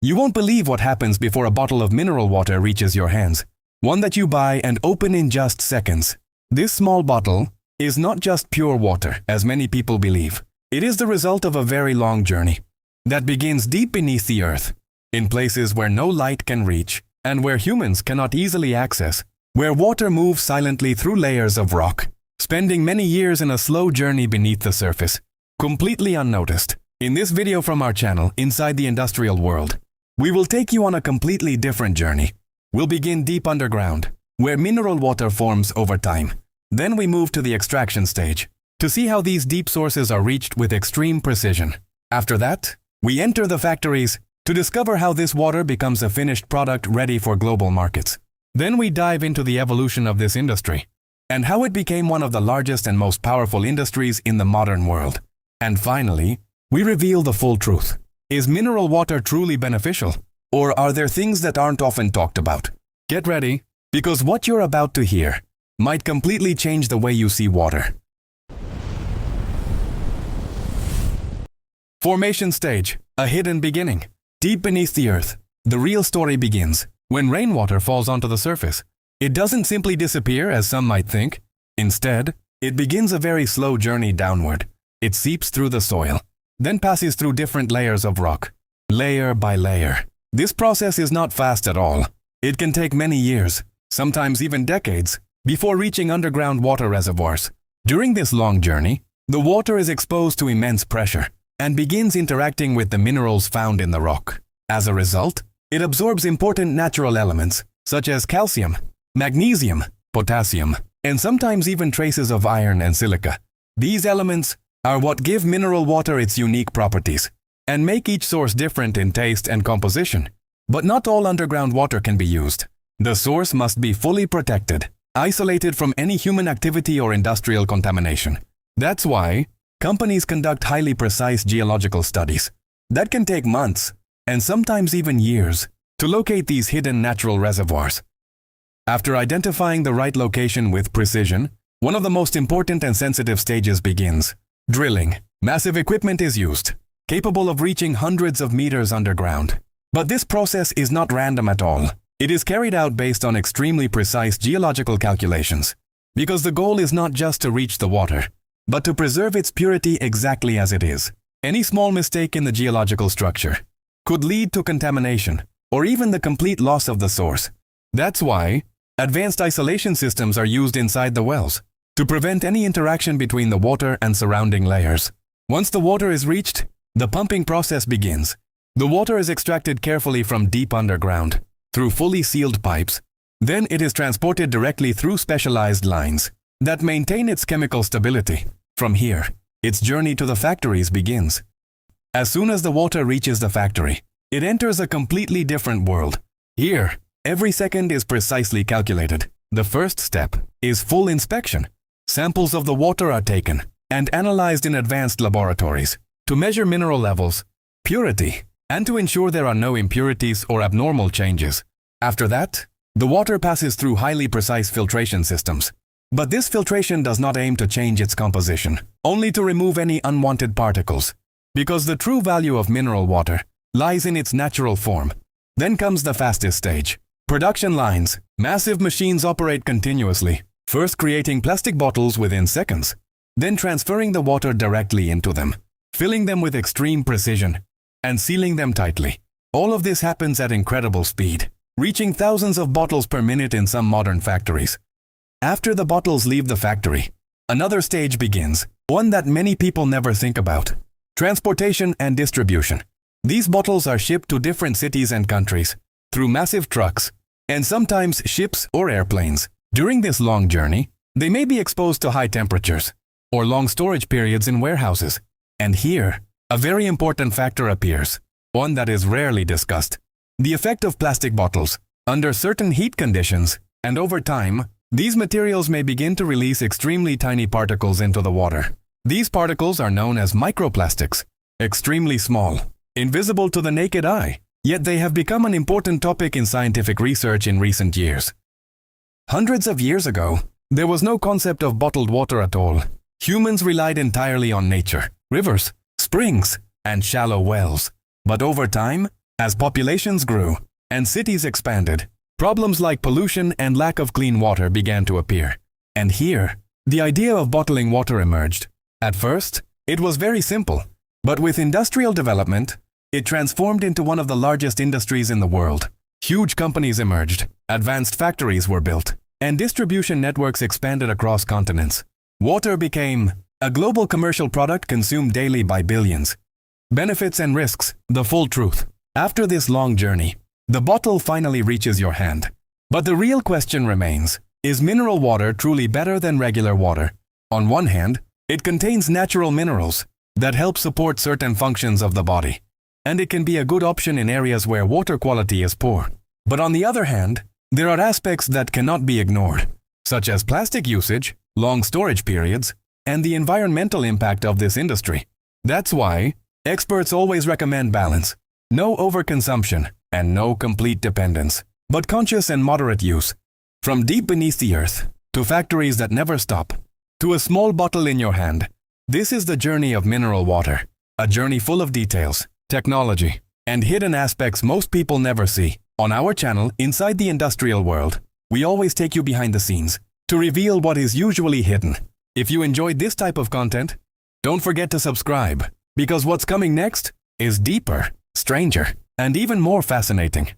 You won't believe what happens before a bottle of mineral water reaches your hands, one that you buy and open in just seconds. This small bottle is not just pure water, as many people believe. It is the result of a very long journey that begins deep beneath the earth, in places where no light can reach and where humans cannot easily access, where water moves silently through layers of rock, spending many years in a slow journey beneath the surface, completely unnoticed. In this video from our channel, Inside the Industrial World, we will take you on a completely different journey. We'll begin deep underground, where mineral water forms over time. Then we move to the extraction stage, to see how these deep sources are reached with extreme precision. After that, we enter the factories to discover how this water becomes a finished product ready for global markets. Then we dive into the evolution of this industry, and how it became one of the largest and most powerful industries in the modern world. And finally, we reveal the full truth. Is mineral water truly beneficial? Or are there things that aren't often talked about? Get ready, because what you're about to hear might completely change the way you see water. Formation stage, a hidden beginning. Deep beneath the earth, the real story begins. When rainwater falls onto the surface, it doesn't simply disappear as some might think. Instead, it begins a very slow journey downward. It seeps through the soil, then passes through different layers of rock, layer by layer. This process is not fast at all. It can take many years, sometimes even decades, before reaching underground water reservoirs. During this long journey, the water is exposed to immense pressure and begins interacting with the minerals found in the rock. As a result, it absorbs important natural elements such as calcium, magnesium, potassium, and sometimes even traces of iron and silica. These elements are what give mineral water its unique properties and make each source different in taste and composition. But not all underground water can be used. The source must be fully protected, isolated from any human activity or industrial contamination. That's why companies conduct highly precise geological studies that can take months and sometimes even years to locate these hidden natural reservoirs. After identifying the right location with precision, one of the most important and sensitive stages begins. Drilling. Massive equipment is used, capable of reaching hundreds of meters underground. But this process is not random at all. It is carried out based on extremely precise geological calculations, because the goal is not just to reach the water, but to preserve its purity exactly as it is. Any small mistake in the geological structure could lead to contamination or even the complete loss of the source. That's why advanced isolation systems are used inside the wells to prevent any interaction between the water and surrounding layers. Once the water is reached, the pumping process begins. The water is extracted carefully from deep underground through fully sealed pipes. Then it is transported directly through specialized lines that maintain its chemical stability. From here, its journey to the factories begins. As soon as the water reaches the factory, it enters a completely different world. Here, every second is precisely calculated. The first step is full inspection. Samples of the water are taken and analyzed in advanced laboratories to measure mineral levels, purity, and to ensure there are no impurities or abnormal changes. After that, the water passes through highly precise filtration systems. But this filtration does not aim to change its composition, only to remove any unwanted particles, because the true value of mineral water lies in its natural form. Then comes the fastest stage. Production lines. Massive machines operate continuously, first creating plastic bottles within seconds, then transferring the water directly into them, filling them with extreme precision, and sealing them tightly. All of this happens at incredible speed, reaching thousands of bottles per minute in some modern factories. After the bottles leave the factory, another stage begins, one that many people never think about: transportation and distribution. These bottles are shipped to different cities and countries through massive trucks and sometimes ships or airplanes. During this long journey, they may be exposed to high temperatures or long storage periods in warehouses. And here, a very important factor appears, one that is rarely discussed: the effect of plastic bottles. Under certain heat conditions and over time, these materials may begin to release extremely tiny particles into the water. These particles are known as microplastics, extremely small, invisible to the naked eye, yet they have become an important topic in scientific research in recent years. Hundreds of years ago, there was no concept of bottled water at all. Humans relied entirely on nature, rivers, springs, and shallow wells. But over time, As populations grew and cities expanded, problems like pollution and lack of clean water began to appear. And here, the idea of bottling water emerged. At first, it was very simple, but with industrial development, it transformed into one of the largest industries in the world. Huge companies emerged, advanced factories were built, and distribution networks expanded across continents. Water became a global commercial product consumed daily by billions. Benefits and risks, the full truth. After this long journey, the bottle finally reaches your hand. But the real question remains, is mineral water truly better than regular water? On one hand, it contains natural minerals that help support certain functions of the body, and it can be a good option in areas where water quality is poor. But on the other hand, there are aspects that cannot be ignored, such as plastic usage, long storage periods, and the environmental impact of this industry. That's why experts always recommend balance. No overconsumption and no complete dependence, but conscious and moderate use. From deep beneath the earth, to factories that never stop, to a small bottle in your hand, this is the journey of mineral water. A journey full of details, technology, and hidden aspects most people never see. On our channel, Inside the Industrial World, we always take you behind the scenes to reveal what is usually hidden. If you enjoyed this type of content, don't forget to subscribe, because what's coming next is deeper, stranger, and even more fascinating.